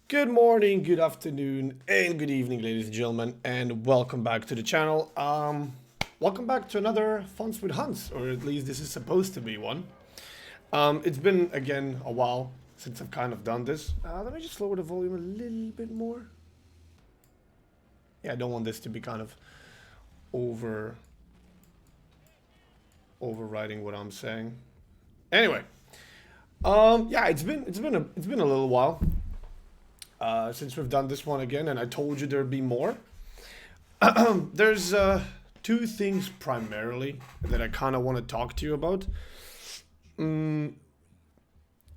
Good morning, good afternoon, and good evening, ladies and gentlemen, and welcome back to the channel. Welcome back to another Funs with Hans, or at least this is supposed to be one. It's been, again, a while since I've kind of done this. Let me just lower the volume a little bit more. Yeah, I don't want this to be kind of overriding what I'm saying. Anyway, yeah, it's been a little while since we've done this one again, and I told you there'd be more. There's two things primarily that I kind of want to talk to you about.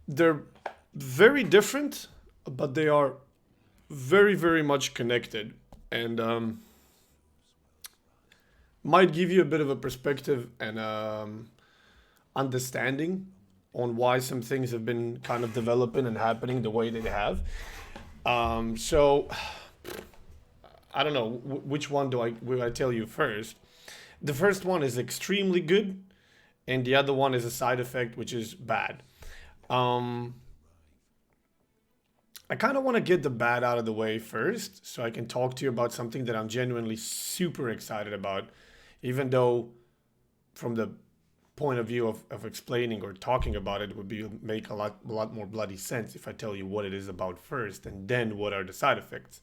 They're very different, but they are very, very much connected, and might give you a bit of a perspective and understanding on why some things have been kind of developing and happening the way they have. So I don't know which one will I tell you first. The first one is extremely good, and the other one is a side effect which is bad. Um, I kind of want to get the bad out of the way first, so I can talk to you about something that I'm genuinely super excited about, even though from the point of view of explaining or talking about it would be make a lot more bloody sense if I tell you what it is about first and then what are the side effects.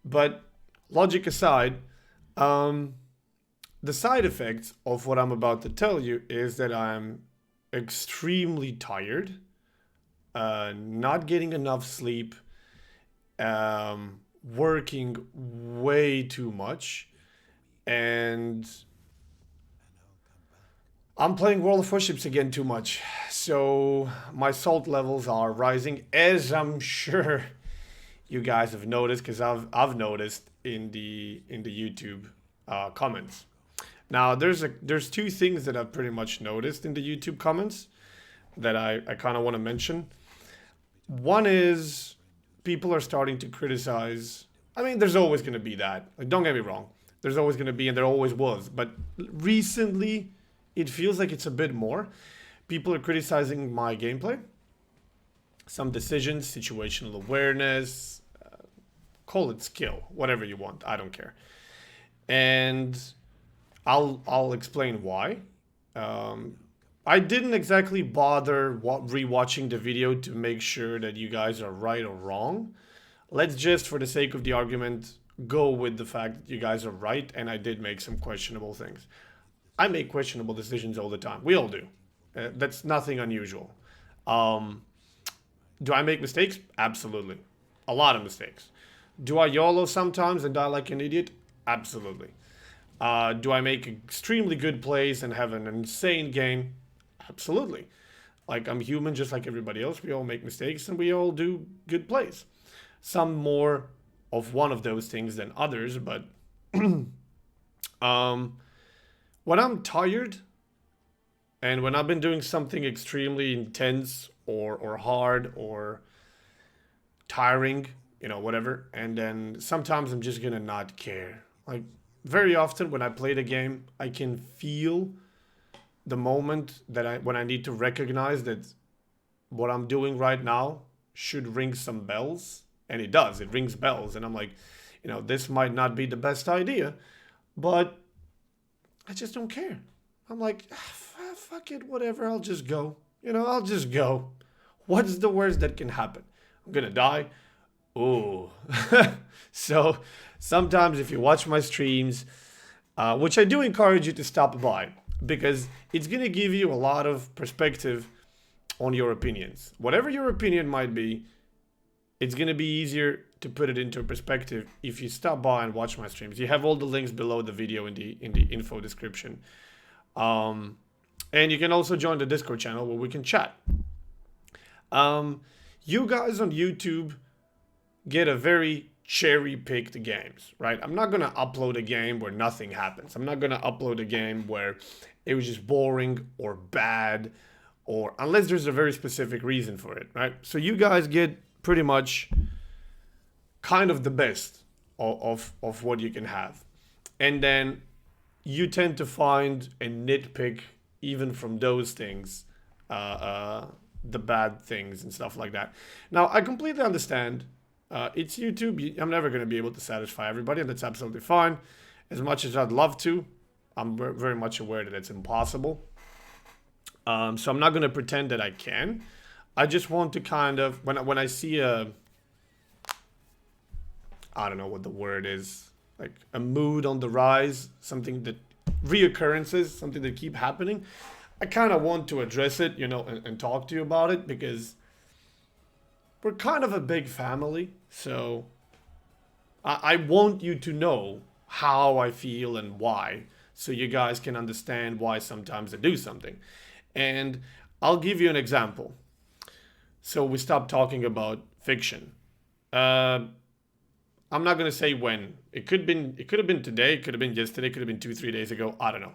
But logic aside, um, the side effects of what I'm about to tell you is that I'm extremely tired, not getting enough sleep, working way too much, and I'm playing World of Warships again too much. So my salt levels are rising, as I'm sure you guys have noticed, because I've noticed in the YouTube comments. Now there's two things that I've pretty much noticed in the YouTube comments that I kind of want to mention. One is people are starting to criticize. I mean, there's always going to be that. Like, don't get me wrong. There's always going to be, and there always was. But recently, it feels like it's a bit more. People are criticizing my gameplay, some decisions, situational awareness, call it skill, whatever you want. I don't care. And I'll explain why. Um, I didn't exactly bother rewatching the video to make sure that you guys are right or wrong. Let's just, for the sake of the argument, go with the fact that you guys are right, and I did make some questionable things. I make questionable decisions all the time. We all do. That's nothing unusual. Um, do I make mistakes? Absolutely. A lot of mistakes. Do I YOLO sometimes and die like an idiot? Absolutely. Do I make extremely good plays and have an insane game? Absolutely. Like, I'm human just like everybody else. We all make mistakes and we all do good plays. Some more of one of those things than others, but um, when I'm tired and when I've been doing something extremely intense or hard or tiring, whatever, and then sometimes I'm just gonna not care. Like, very often when I play the game, I can feel the moment that when I need to recognize that what I'm doing right now should ring some bells, and it does. It rings bells, and I'm like, this might not be the best idea, but I just don't care. I'm like, fuck it, whatever. I'll just go. I'll just go. What's the worst that can happen? I'm gonna die. Oh, so sometimes if you watch my streams, which I do encourage you to stop by because it's gonna give you a lot of perspective on your opinions. Whatever your opinion might be, it's gonna be easier to put it into perspective if you stop by and watch my streams. You have all the links below the video in the info description. Um, and you can also join the Discord channel where we can chat. You guys on YouTube get a very cherry-picked games, right? I'm not gonna upload a game where nothing happens. I'm not gonna upload a game where it was just boring or bad, or unless there's a very specific reason for it, right? So you guys get pretty much kind of the best of what you can have. And then you tend to find and nitpick even from those things, uh, uh, the bad things and stuff like that. Now, I completely understand It's YouTube. I'm never going to be able to satisfy everybody, and that's absolutely fine. As much as I'd love to, I'm very much aware that it's impossible. So I'm not going to pretend that I can. I just want to kind of, when I see a, I don't know what the word is, like a mood on the rise, something that reoccurrences, something that keep happening, I kind of want to address it, you know, and talk to you about it, because we're kind of a big family. So I want you to know how I feel and why, so you guys can understand why sometimes I do something. And I'll give you an example. So we stopped talking about fiction. I'm not gonna say when. It could have been today. It could have been yesterday. It could have been 2-3 days ago. I don't know.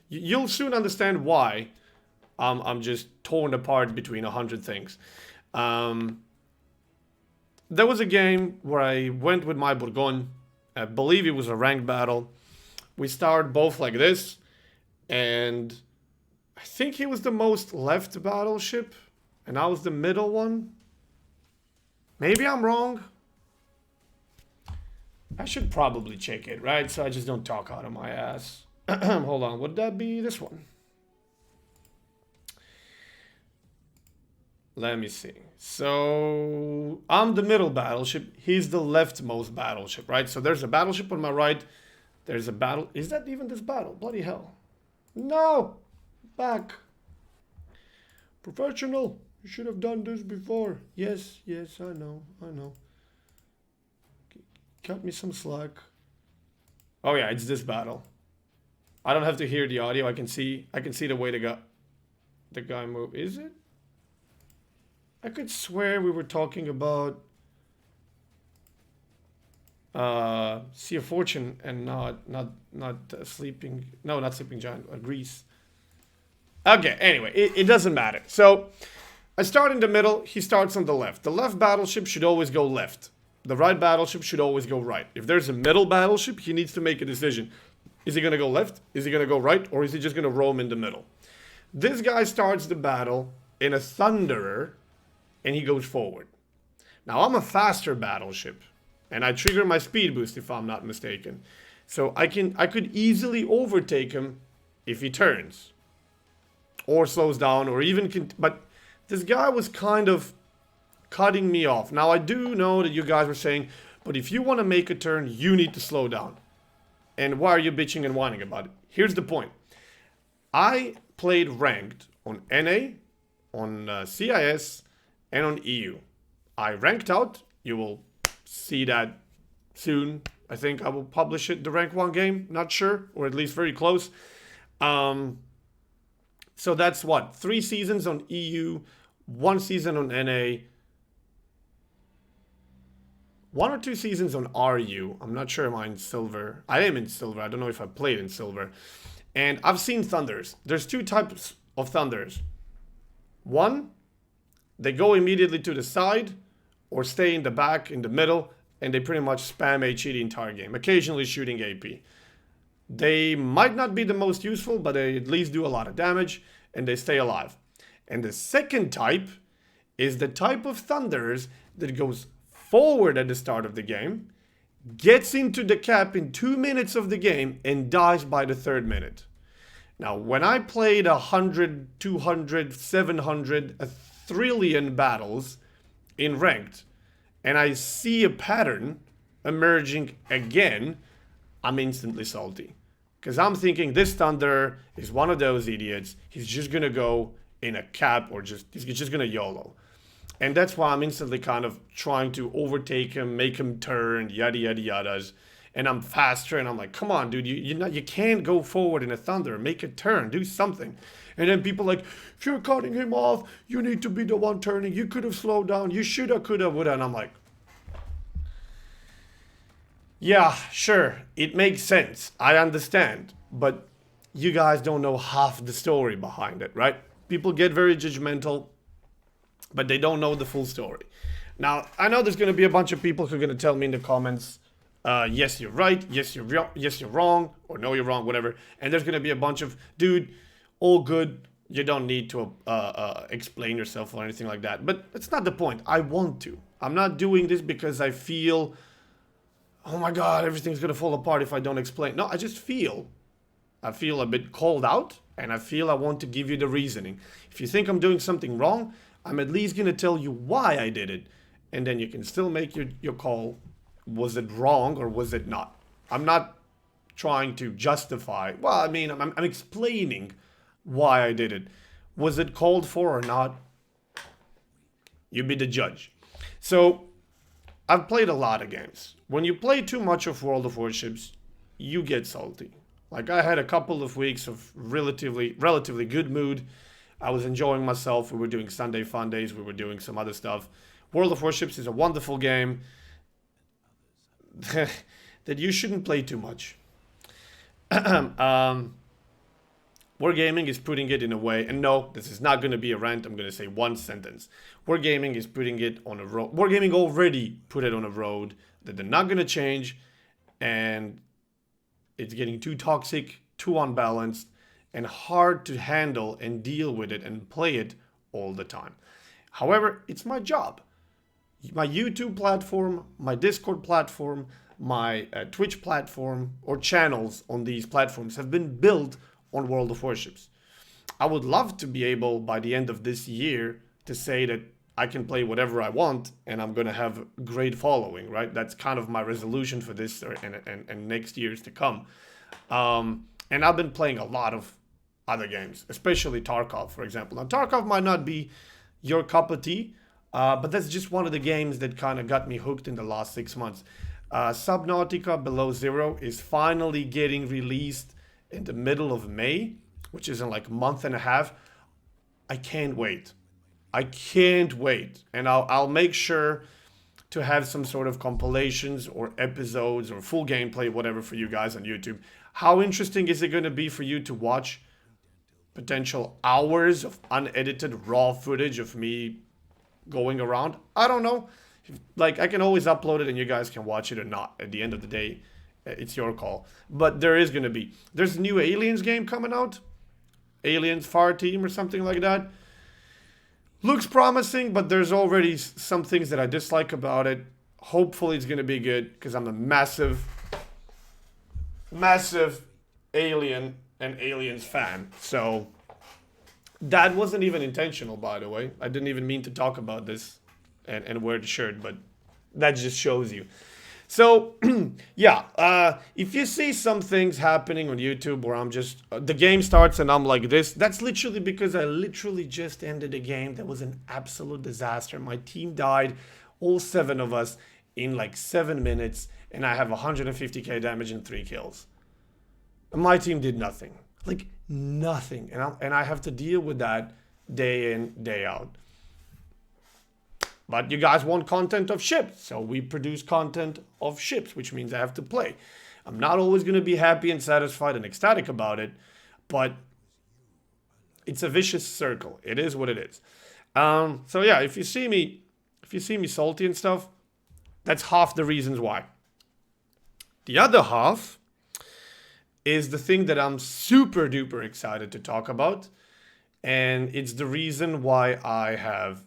You'll soon understand why I'm just torn apart between 100 things. There was a game where I went with my Bourgogne. I believe it was a ranked battle. We started both like this, and I think he was the most left battleship, and I was the middle one. Maybe I'm wrong. I should probably check it, right? So I just don't talk out of my ass. Hold on, would that be this one? Let me see. So I'm the middle battleship. He's the leftmost battleship, right? So there's a battleship on my right. There's a battle. Is that even this battle? Bloody hell. No! Back. Professional. You should have done this before. Yes, yes, I know. Cut me some slack. Oh yeah, it's this battle. I don't have to hear the audio. I can see the way the guy move. Is it? I could swear we were talking about Sea of Fortune and not Sleeping. No, not Sleeping Giant. Grease. Okay. Anyway, it doesn't matter. So I start in the middle. He starts on the left. The left battleship should always go left. The right battleship should always go right. If there's a middle battleship, he needs to make a decision. Is he going to go left? Is he going to go right? Or is he just going to roam in the middle? This guy starts the battle in a Thunderer, and he goes forward. Now, I'm a faster battleship, and I trigger my speed boost if I'm not mistaken. So I could easily overtake him if he turns. Or slows down, or even... But this guy was kind of cutting me off. Now, I do know that you guys were saying, but if you want to make a turn, you need to slow down. And why are you bitching and whining about it? Here's the point. I played ranked on NA, on CIS, and on EU. I ranked out. You will see that soon. I think I will publish it, the rank 1 game. Not sure, or at least very close. So that's what? 3 seasons on EU, 1 season on NA, 1 or 2 seasons on RU. I'm not sure am I in silver. I am in silver. I don't know if I played in silver. And I've seen Thunders. There's 2 types of Thunders. One, they go immediately to the side or stay in the back, in the middle, and they pretty much spam HE the entire game, occasionally shooting AP. They might not be the most useful, but they at least do a lot of damage, and they stay alive. And the second type is the type of Thunders that goes forward at the start of the game, gets into the cap in 2 minutes of the game, and dies by the 3rd minute. Now, when I played 100, 200, 700, a trillion battles in ranked, and I see a pattern emerging again, I'm instantly salty. Because I'm thinking this Thunder is one of those idiots. He's just going to go in a cap, or he's just going to YOLO. And that's why I'm instantly kind of trying to overtake him, make him turn, yada, yada, yadas. And I'm faster, and I'm like, come on, dude, you can't go forward in a Thunder. Make a turn, do something. And then people like, if you're cutting him off, you need to be the one turning. You could have slowed down. You shoulda, coulda, woulda. And I'm like, yeah, sure, it makes sense. I understand. But you guys don't know half the story behind it, right? People get very judgmental, but they don't know the full story. Now, I know there's going to be a bunch of people who are going to tell me in the comments, yes, you're right, yes, you're wrong, or no, you're wrong, whatever. And there's going to be a bunch of, dude, all good, you don't need to explain yourself or anything like that. But that's not the point. I want to. I'm not doing this because I feel, oh my God, everything's gonna fall apart if I don't explain. No, I just feel. I feel a bit called out, and I feel I want to give you the reasoning. If you think I'm doing something wrong, I'm at least gonna tell you why I did it, and then you can still make your call. Was it wrong or was it not? I'm not trying to justify. Well, I mean, I'm explaining why I did it. Was it called for or not? You be the judge. So I've played a lot of games. When you play too much of World of Warships, you get salty. Like I had a couple of weeks of relatively good mood. I was enjoying myself. We were doing Sunday fun days. We were doing some other stuff. World of Warships is a wonderful game that you shouldn't play too much. Wargaming is putting it in a way, and no, this is not going to be a rant. I'm going to say one sentence. Wargaming is putting it on a road. Wargaming already put it on a road that they're not going to change, and it's getting too toxic, too unbalanced, and hard to handle and deal with it and play it all the time. However, it's my job. My YouTube platform, my Discord platform, my Twitch platform, or channels on these platforms have been built on World of Warships. I would love to be able, by the end of this year, to say that I can play whatever I want and I'm going to have a great following, right? That's kind of my resolution for this and next years to come. And I've been playing a lot of other games, especially Tarkov, for example. Now, Tarkov might not be your cup of tea, but that's just one of the games that kind of got me hooked in the last 6 months. Subnautica Below Zero is finally getting released in the middle of May, which is in like a month and a half. I can't wait. I can't wait. And I'll make sure to have some sort of compilations or episodes or full gameplay, whatever, for you guys on YouTube. How interesting is it going to be for you to watch potential hours of unedited raw footage of me going around? I don't know. Like, I can always upload it and you guys can watch it or not. At the end of the day, it's your call. But there is going to be. There's a new Aliens game coming out. Aliens Fire Team or something like that. Looks promising, but there's already some things that I dislike about it. Hopefully it's going to be good because I'm a massive Alien and Aliens fan. So that wasn't even intentional, by the way. I didn't even mean to talk about this and wear the shirt, but that just shows you. So, yeah, if you see some things happening on YouTube where I'm just, the game starts and I'm like this, that's literally because I literally just ended a game that was an absolute disaster. My team died, all 7 of us, in like 7 minutes, and I have 150k damage and 3 kills. And my team did nothing. Like, nothing. And I have to deal with that day in, day out. But you guys want content of ships, so we produce content of ships, which means I have to play. I'm not always going to be happy and satisfied and ecstatic about it, but it's a vicious circle. It is what it is. So yeah, if you see me salty and stuff, that's half the reasons why. The other half is the thing that I'm super duper excited to talk about, and it's the reason why I have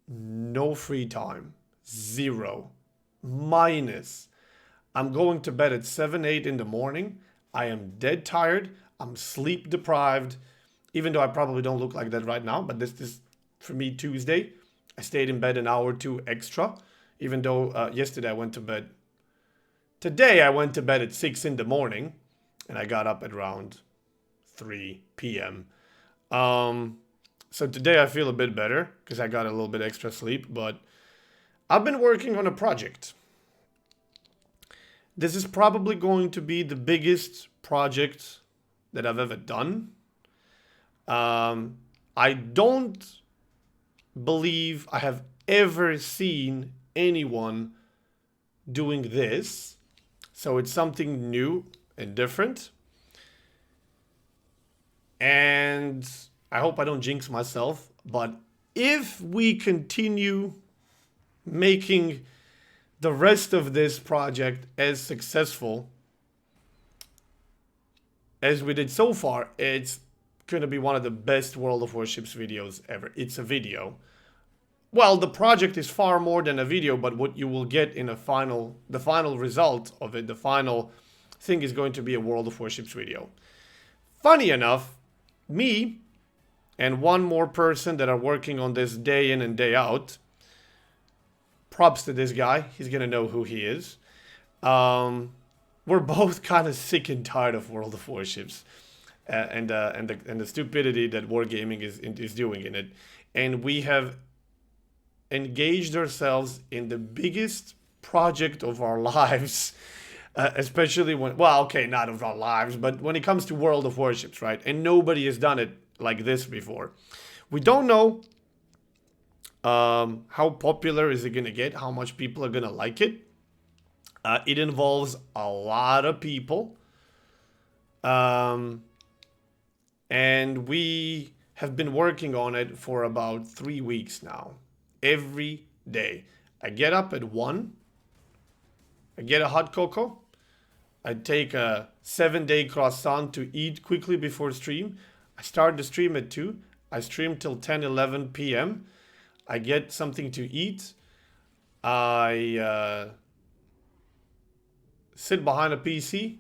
no free time. 0. Minus. I'm going to bed at 7, 8 in the morning. I am dead tired. I'm sleep deprived. Even though I probably don't look like that right now. But this is, for me, Tuesday. I stayed in bed an hour or 2 extra. Even though yesterday I went to bed. Today I went to bed at 6 in the morning. And I got up at around 3 p.m. So today I feel a bit better because I got a little bit extra sleep, but I've been working on a project. This is probably going to be the biggest project that I've ever done. I don't believe I have ever seen anyone doing this. So it's something new and different. And I hope I don't jinx myself, but if we continue making the rest of this project as successful as we did so far, it's going to be one of the best World of Warships videos ever. It's a video well, the project is far more than a video, but what you will get in the final result of it, the final thing is going to be a World of Warships video. Funny enough, me and one more person that are working on this day in and day out, props to this guy, he's gonna know who he is. We're both kind of sick and tired of World of Warships and the stupidity that wargaming is doing in it, and we have engaged ourselves in the biggest project of our lives, especially when, well, okay, not of our lives, but when it comes to World of Warships, right? And nobody has done it like this before. We don't know how popular is it gonna get, how much people are gonna like it. It involves a lot of people. And we have been working on it for about 3 weeks now. Every day. I get up at 1. I get a hot cocoa. I take a 7-day croissant to eat quickly before stream. I start the stream at 2. I stream till 10, 11 p.m. I get something to eat. I sit behind a PC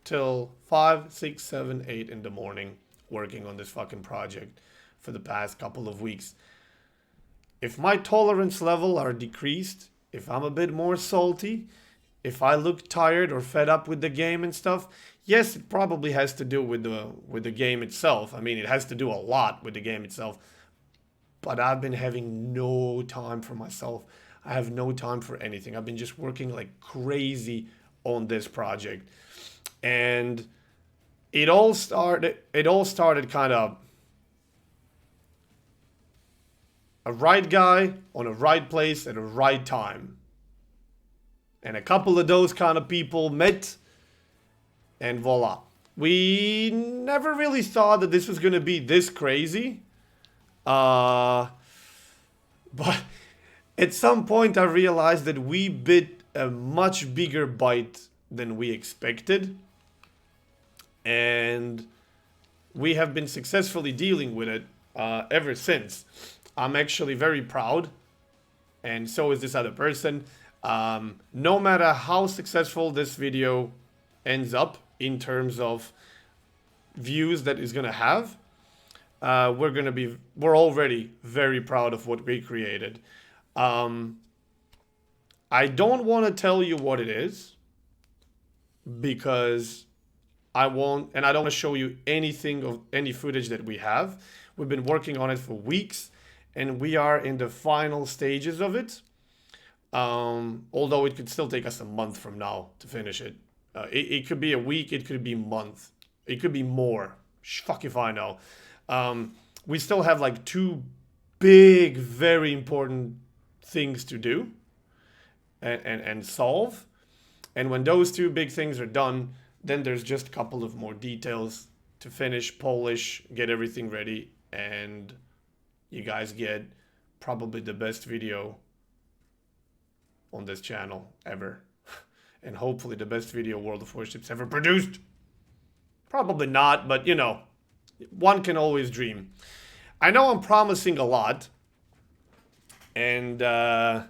till 5, 6, 7, 8 in the morning working on this fucking project for the past couple of weeks. If my tolerance level are decreased, if I'm a bit more salty, if I look tired or fed up with the game and stuff, yes, it probably has to do with the game itself. I mean, it has to do a lot with the game itself. But I've been having no time for myself. I have no time for anything. I've been just working like crazy on this project. And it all started kind of a right guy on a right place at a right time. And a couple of those kind of people met, and voila. We never really thought that this was going to be this crazy. But at some point I realized that we bit a much bigger bite than we expected. And we have been successfully dealing with it ever since. I'm actually very proud, and so is this other person. No matter how successful this video ends up in terms of views that is gonna have, we're already very proud of what we created. I don't want to tell you what it is because I won't, and I don't want to show you anything of any footage that we have. We've been working on it for weeks, and we are in the final stages of it. Although it could still take us a month from now to finish it. It could be a week, it could be a month, it could be more. Fuck if I know. We still have like 2 big, very important things to do and solve. And when those 2 big things are done, then there's just a couple of more details to finish, polish, get everything ready, and you guys get probably the best video on this channel ever. And hopefully the best video World of Warships ever produced. Probably not, but you know, one can always dream. I know I'm promising a lot, and the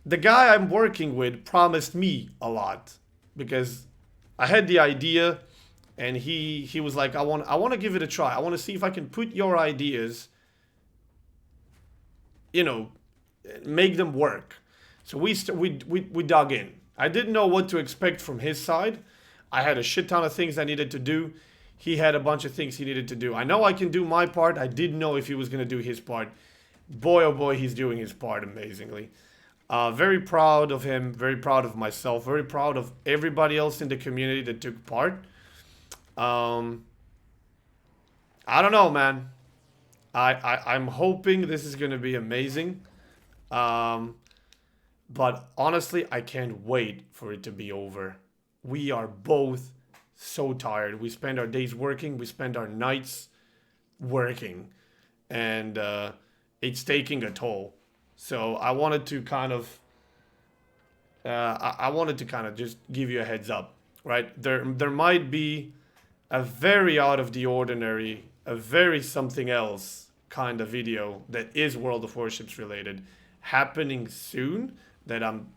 guy I'm working with promised me a lot, because I had the idea and he was like, I want to give it a try. I want to see if I can put your ideas, you know, make them work. So we dug in. I didn't know what to expect from his side. I had a shit ton of things I needed to do. He had a bunch of things he needed to do. I know I can do my part. I didn't know if he was going to do his part. Boy, oh boy, he's doing his part amazingly. Very proud of him. Very proud of myself. Very proud of everybody else in the community that took part. I don't know, man. I'm hoping this is going to be amazing. But honestly, I can't wait for it to be over. We are both so tired. We spend our days working. We spend our nights working. And it's taking a toll. So I wanted to kind of... I wanted to kind of just give you a heads up, right? There might be a very out of the ordinary, a very something else kind of video that is World of Warships related happening soon that I'm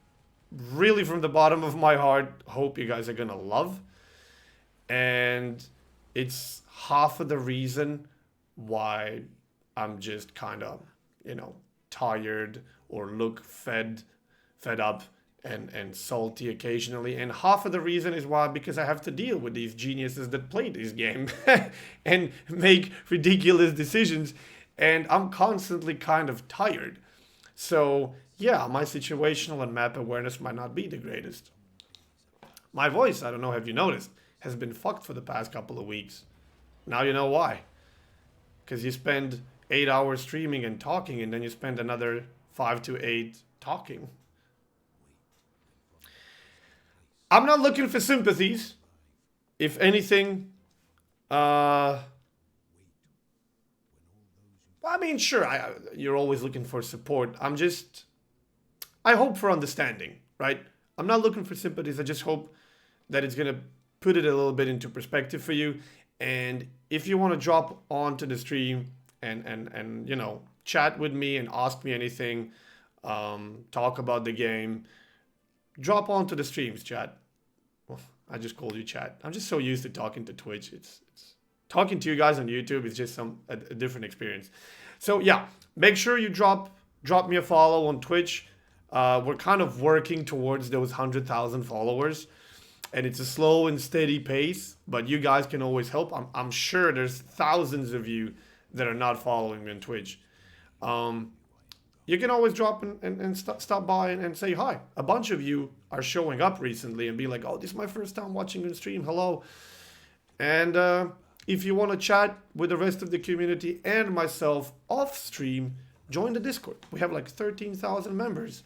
really from the bottom of my heart hope you guys are gonna love. And it's half of the reason why I'm just kind of, tired or look fed up and salty occasionally. And half of the reason is why, because I have to deal with these geniuses that play this game and make ridiculous decisions. And I'm constantly kind of tired. So yeah, my situational and map awareness might not be the greatest. My voice, I don't know, have you noticed, has been fucked for the past couple of weeks. Now you know why. Because you spend 8 hours streaming and talking, and then you spend another 5 to 8 talking. I'm not looking for sympathies. If anything, I mean, sure, you're always looking for support. I hope for understanding, right? I'm not looking for sympathies. I just hope that it's going to put it a little bit into perspective for you. And if you want to drop onto the stream and chat with me and ask me anything, talk about the game, drop onto the streams, chat. Well, I just called you chat. I'm just so used to talking to Twitch. It's talking to you guys on YouTube is just a different experience. So yeah, make sure you drop me a follow on Twitch. We're kind of working towards those 100,000 followers, and it's a slow and steady pace, but you guys can always help. I'm sure there's thousands of you that are not following me on Twitch. You can always drop and stop by and say hi. A bunch of you are showing up recently and be like, oh, this is my first time watching on stream. Hello. And if you want to chat with the rest of the community and myself off stream, join the Discord. We have like 13,000 members.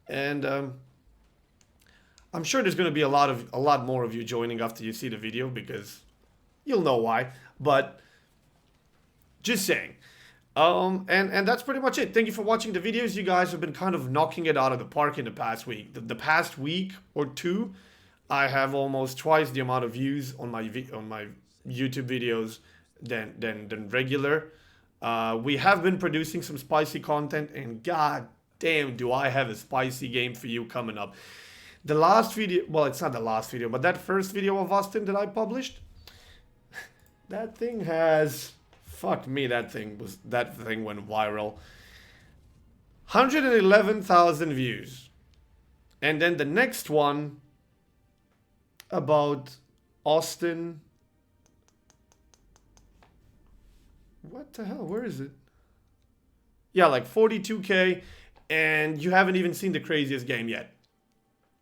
And I'm sure there's going to be a lot more of you joining after you see the video, because you'll know why. But just saying. And that's pretty much it. Thank you for watching the videos. You guys have been kind of knocking it out of the park in the past week. The past week or two, I have almost twice the amount of views on my YouTube videos than regular. We have been producing some spicy content, and god damn, do I have a spicy game for you coming up. The last video, well, it's not the last video, but that first video of Austin that I published, that thing has, fuck me, that thing went viral. 111,000 views. And then the next one about Austin. What the hell? Where is it? Yeah, like 42K, and you haven't even seen the craziest game yet.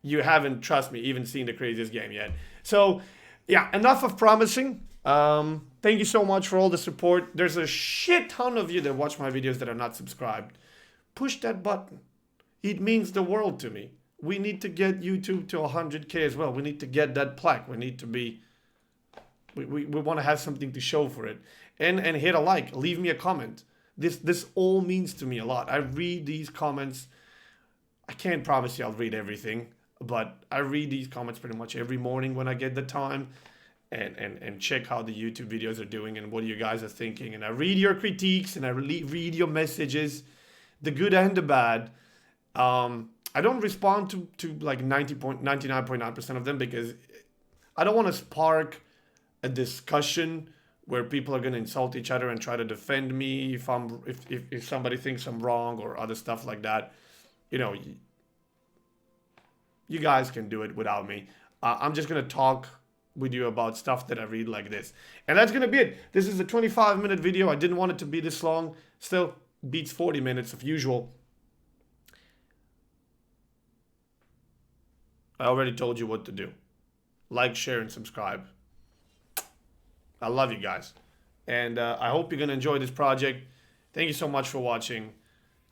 You haven't, trust me, even seen the craziest game yet. So, yeah, enough of promising. Thank you so much for all the support. There's a shit ton of you that watch my videos that are not subscribed. Push that button. It means the world to me. We need to get YouTube to 100K as well. We need to get that plaque. We need to be... We want to have something to show for it. And hit a like. Leave me a comment. This all means to me a lot. I read these comments. I can't promise you I'll read everything, but I read these comments pretty much every morning when I get the time, and check how the YouTube videos are doing and what you guys are thinking. And I read your critiques, and I read your messages, the good and the bad. I don't respond to like 99.9% of them, because I don't want to spark a discussion where people are going to insult each other and try to defend me if somebody thinks I'm wrong or other stuff like that. You guys can do it without me. I'm just going to talk with you about stuff that I read like this. And that's going to be it. This is a 25-minute video. I didn't want it to be this long. Still beats 40 minutes of usual. I already told you what to do. Like, share, and subscribe. I love you guys. And I hope you're going to enjoy this project. Thank you so much for watching.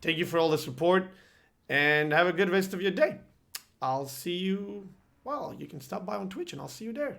Thank you for all the support. And have a good rest of your day. I'll see you... Well, you can stop by on Twitch and I'll see you there.